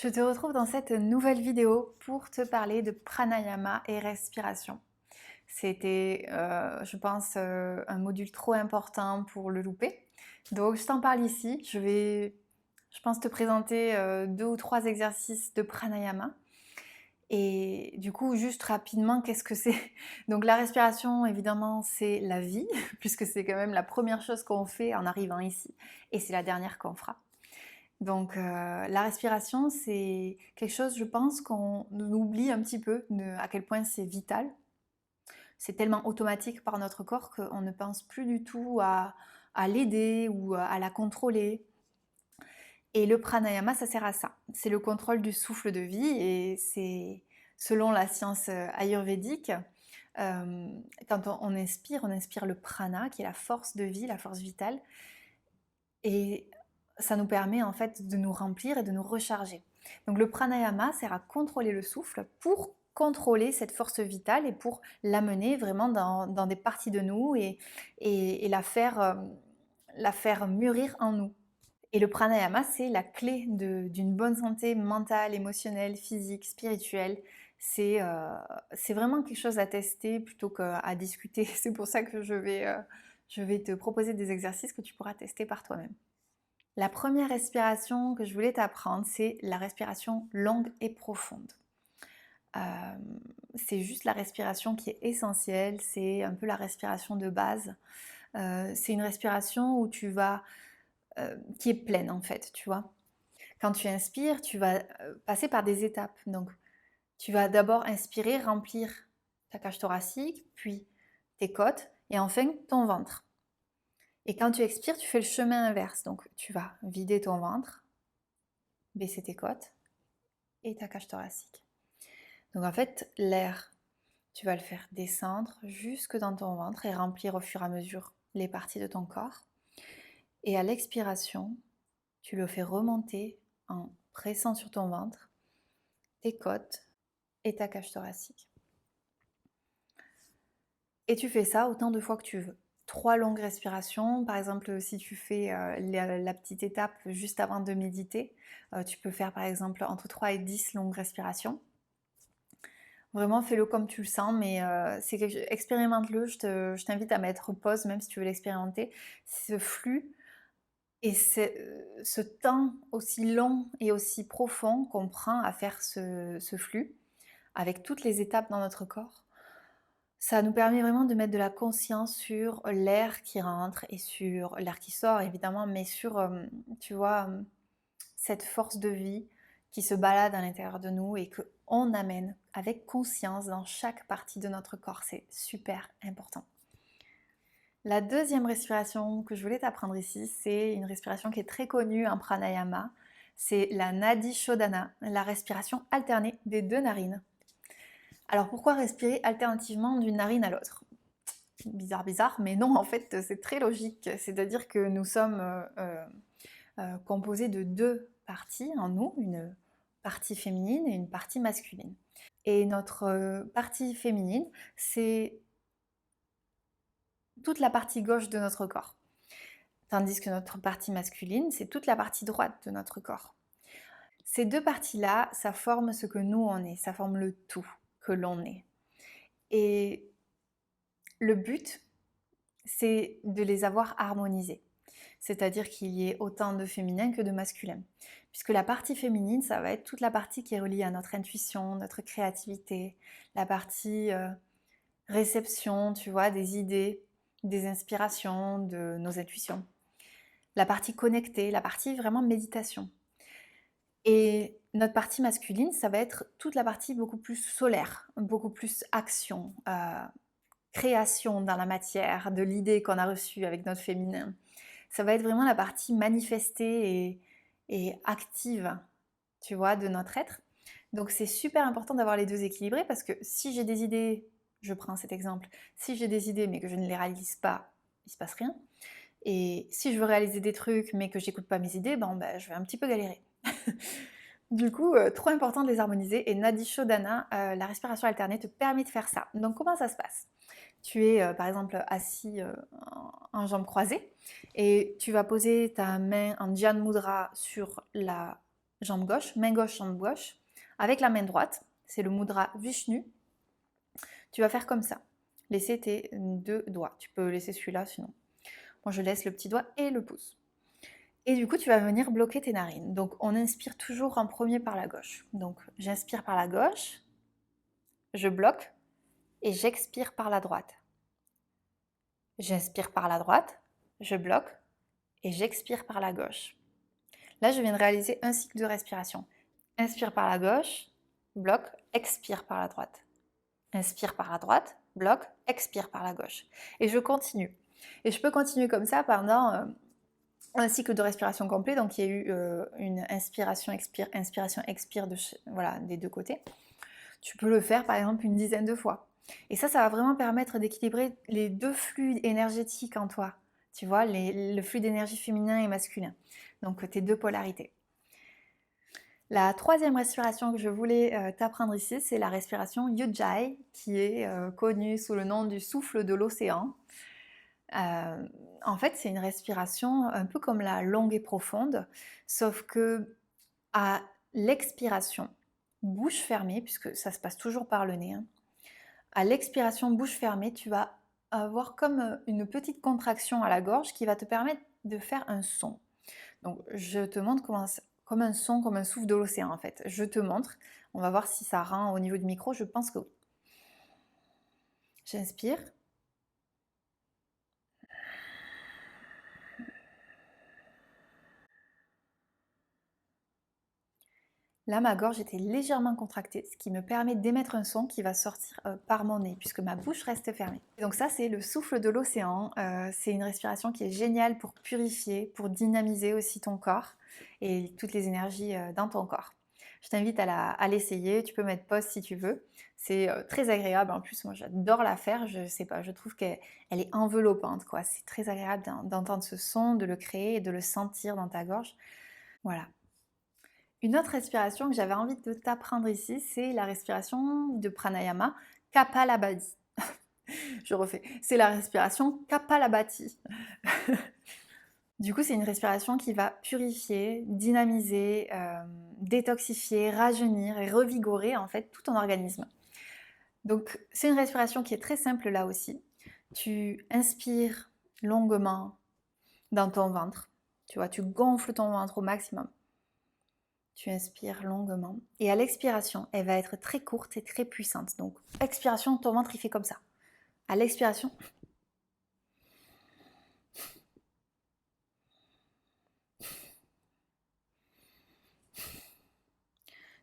Je te retrouve dans cette nouvelle vidéo pour te parler de pranayama et respiration. C'était, je pense, un module trop important pour le louper. Donc je t'en parle ici. Je pense, te présenter 2 ou 3 exercices de pranayama. Et du coup, juste rapidement, qu'est-ce que c'est? Donc la respiration, évidemment, c'est la vie, puisque c'est quand même la première chose qu'on fait en arrivant ici, et c'est la dernière qu'on fera. Donc la respiration, c'est quelque chose, je pense, qu'on oublie un petit peu, à quel point c'est vital. C'est tellement automatique par notre corps qu'on ne pense plus du tout à l'aider ou à la contrôler. Et le pranayama, ça sert à ça. C'est le contrôle du souffle de vie et c'est, selon la science ayurvédique, quand on inspire le prana, qui est la force de vie, la force vitale, et ça nous permet en fait de nous remplir et de nous recharger. Donc le pranayama sert à contrôler le souffle pour contrôler cette force vitale et pour l'amener vraiment dans des parties de nous et la faire mûrir en nous. Et le pranayama, c'est la clé d'une bonne santé mentale, émotionnelle, physique, spirituelle. C'est vraiment quelque chose à tester plutôt qu'à discuter. C'est pour ça que je vais te proposer des exercices que tu pourras tester par toi-même. La première respiration que je voulais t'apprendre, c'est la respiration longue et profonde. Euh, c'est juste la respiration qui est essentielle, c'est un peu la respiration de base. C'est une respiration qui est pleine en fait, tu vois. Quand tu inspires, tu vas passer par des étapes. Donc, tu vas d'abord inspirer, remplir ta cage thoracique, puis tes côtes et enfin ton ventre. Et quand tu expires, tu fais le chemin inverse. Donc, tu vas vider ton ventre, baisser tes côtes et ta cage thoracique. Donc, en fait, l'air, tu vas le faire descendre jusque dans ton ventre et remplir au fur et à mesure les parties de ton corps. Et à l'expiration, tu le fais remonter en pressant sur ton ventre, tes côtes et ta cage thoracique. Et tu fais ça autant de fois que tu veux. 3 longues respirations, par exemple si tu fais la petite étape juste avant de méditer, tu peux faire par exemple entre 3 et 10 longues respirations. Vraiment fais-le comme tu le sens, mais expérimente-le, je t'invite à mettre pause même si tu veux l'expérimenter. Ce flux et ce temps aussi long et aussi profond qu'on prend à faire ce flux, avec toutes les étapes dans notre corps, ça nous permet vraiment de mettre de la conscience sur l'air qui rentre et sur l'air qui sort évidemment, mais sur, tu vois, cette force de vie qui se balade à l'intérieur de nous et qu'on amène avec conscience dans chaque partie de notre corps. C'est super important. La deuxième respiration que je voulais t'apprendre ici, c'est une respiration qui est très connue en pranayama. C'est la Nadi Shodhana, la respiration alternée des 2 narines. Alors pourquoi respirer alternativement d'une narine à l'autre? Bizarre, bizarre, mais non, en fait, c'est très logique. C'est-à-dire que nous sommes composés de 2 parties en nous, une partie féminine et une partie masculine. Et notre partie féminine, c'est toute la partie gauche de notre corps. Tandis que notre partie masculine, c'est toute la partie droite de notre corps. Ces 2 parties-là, ça forme ce que nous on est, ça forme le tout que l'on est. Et le but, c'est de les avoir harmonisées. C'est-à-dire qu'il y ait autant de féminin que de masculin. Puisque la partie féminine, ça va être toute la partie qui est reliée à notre intuition, notre créativité, la partie réception, tu vois, des idées, des inspirations, de nos intuitions. La partie connectée, la partie vraiment méditation. Et notre partie masculine, ça va être toute la partie beaucoup plus solaire, beaucoup plus action, création dans la matière, de l'idée qu'on a reçue avec notre féminin. Ça va être vraiment la partie manifestée et active, tu vois, de notre être. Donc c'est super important d'avoir les 2 équilibrés parce que si j'ai des idées, je prends cet exemple, si j'ai des idées mais que je ne les réalise pas, il se passe rien. Et si je veux réaliser des trucs mais que j'écoute pas mes idées, je vais un petit peu galérer. Du coup, trop important de les harmoniser et Nadi Shodhana, la respiration alternée te permet de faire ça. Donc comment ça se passe? Tu es par exemple assis en jambes croisées et tu vas poser ta main en Dhyan Mudra sur la jambe gauche, jambe gauche. Avec la main droite, c'est le mudra Vishnu. Tu vas faire comme ça. Laisser tes 2 doigts. Tu peux laisser celui-là sinon. Moi, je laisse le petit doigt et le pouce. Et du coup, tu vas venir bloquer tes narines. Donc, on inspire toujours en premier par la gauche. Donc, j'inspire par la gauche, je bloque et j'expire par la droite. J'inspire par la droite, je bloque et j'expire par la gauche. Là, je viens de réaliser un cycle de respiration. Inspire par la gauche, bloque, expire par la droite. Inspire par la droite, bloque, expire par la gauche. Et je continue. Et je peux continuer comme ça pendant un cycle de respiration complet. Donc il y a eu une inspiration, expire voilà, des deux côtés. Tu peux le faire par exemple une dizaine de fois. Et ça va vraiment permettre d'équilibrer les deux flux énergétiques en toi. Tu vois, le flux d'énergie féminin et masculin. Donc tes deux polarités. La troisième respiration que je voulais t'apprendre ici, c'est la respiration Ujjayi, qui est connue sous le nom du souffle de l'océan. En fait, c'est une respiration un peu comme la longue et profonde, sauf que à l'expiration, bouche fermée, puisque ça se passe toujours par le nez, hein, à l'expiration, bouche fermée, tu vas avoir comme une petite contraction à la gorge qui va te permettre de faire un son. Donc, je te montre comme un son, comme un souffle de l'océan en fait. Je te montre. On va voir si ça rend au niveau du micro. Je pense que oui. J'inspire. Là, ma gorge était légèrement contractée, ce qui me permet d'émettre un son qui va sortir par mon nez, puisque ma bouche reste fermée. Donc ça, c'est le souffle de l'océan. C'est une respiration qui est géniale pour purifier, pour dynamiser aussi ton corps et toutes les énergies dans ton corps. Je t'invite à l'essayer, tu peux mettre pause si tu veux. C'est très agréable, en plus moi j'adore la faire, je sais pas, je trouve qu'elle est enveloppante, quoi. C'est très agréable d'entendre ce son, de le créer et de le sentir dans ta gorge. Voilà. Une autre respiration que j'avais envie de t'apprendre ici, c'est la respiration de pranayama Kapalabhati. Je refais, c'est la respiration Kapalabhati. Du coup, c'est une respiration qui va purifier, dynamiser, détoxifier, rajeunir et revigorer en fait tout ton organisme. Donc, c'est une respiration qui est très simple là aussi. Tu inspires longuement dans ton ventre. Tu vois, tu gonfles ton ventre au maximum. Tu inspires longuement. Et à l'expiration, elle va être très courte et très puissante. Donc, expiration, ton ventre, il fait comme ça. À l'expiration,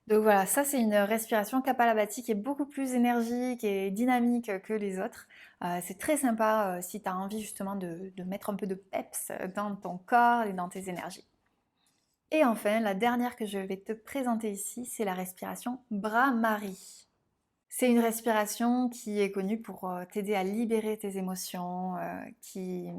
donc voilà, ça c'est une respiration Kapalabhati qui est beaucoup plus énergique et dynamique que les autres. C'est très sympa si tu as envie justement de mettre un peu de peps dans ton corps et dans tes énergies. Et enfin, la dernière que je vais te présenter ici, c'est la respiration Brahmari. C'est une respiration qui est connue pour t'aider à libérer tes émotions, qui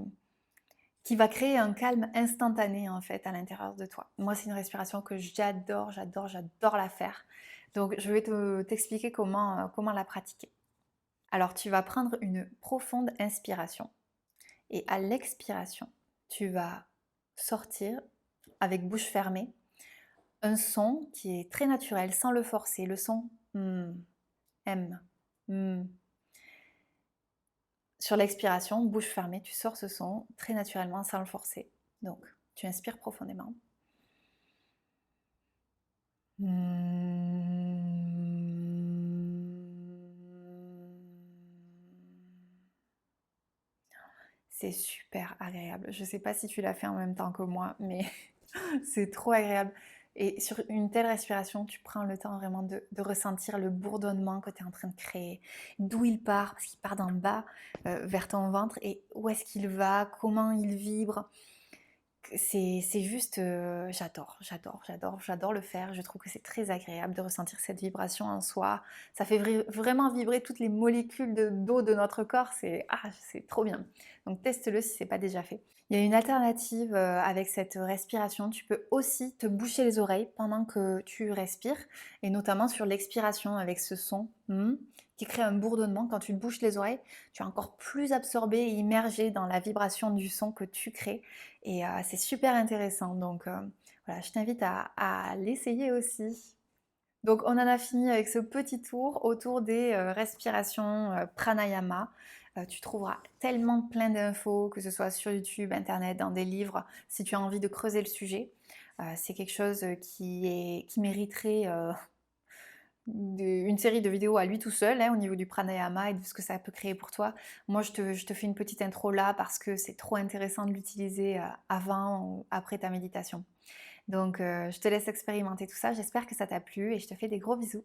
va créer un calme instantané en fait à l'intérieur de toi. Moi, c'est une respiration que j'adore la faire. Donc, je vais t'expliquer comment la pratiquer. Alors, tu vas prendre une profonde inspiration et à l'expiration, tu vas sortir avec bouche fermée un son qui est très naturel sans le forcer, le son M. Sur l'expiration, bouche fermée, tu sors ce son très naturellement sans le forcer. Donc, tu inspires profondément. C'est super agréable. Je ne sais pas si tu l'as fait en même temps que moi, mais c'est trop agréable. Et sur une telle respiration, tu prends le temps vraiment de ressentir le bourdonnement que tu es en train de créer, d'où il part, parce qu'il part d'en bas vers ton ventre, et où est-ce qu'il va, comment il vibre. C'est juste, j'adore le faire. Je trouve que c'est très agréable de ressentir cette vibration en soi. Ça fait vraiment vibrer toutes les molécules d'eau de notre corps. C'est trop bien. Donc teste-le si ce n'est pas déjà fait. Il y a une alternative avec cette respiration. Tu peux aussi te boucher les oreilles pendant que tu respires, et notamment sur l'expiration avec ce son qui crée un bourdonnement. Quand tu te bouches les oreilles, tu es encore plus absorbé et immergé dans la vibration du son que tu crées. Et c'est super intéressant. Donc Voilà, je t'invite à l'essayer aussi. Donc on en a fini avec ce petit tour autour des respirations pranayama. Tu trouveras tellement plein d'infos, que ce soit sur YouTube, Internet, dans des livres, si tu as envie de creuser le sujet. C'est quelque chose qui mériterait une série de vidéos à lui tout seul, hein, au niveau du pranayama et de ce que ça peut créer pour toi. Moi, je te fais une petite intro là parce que c'est trop intéressant de l'utiliser avant ou après ta méditation. Donc, je te laisse expérimenter tout ça. J'espère que ça t'a plu et je te fais des gros bisous.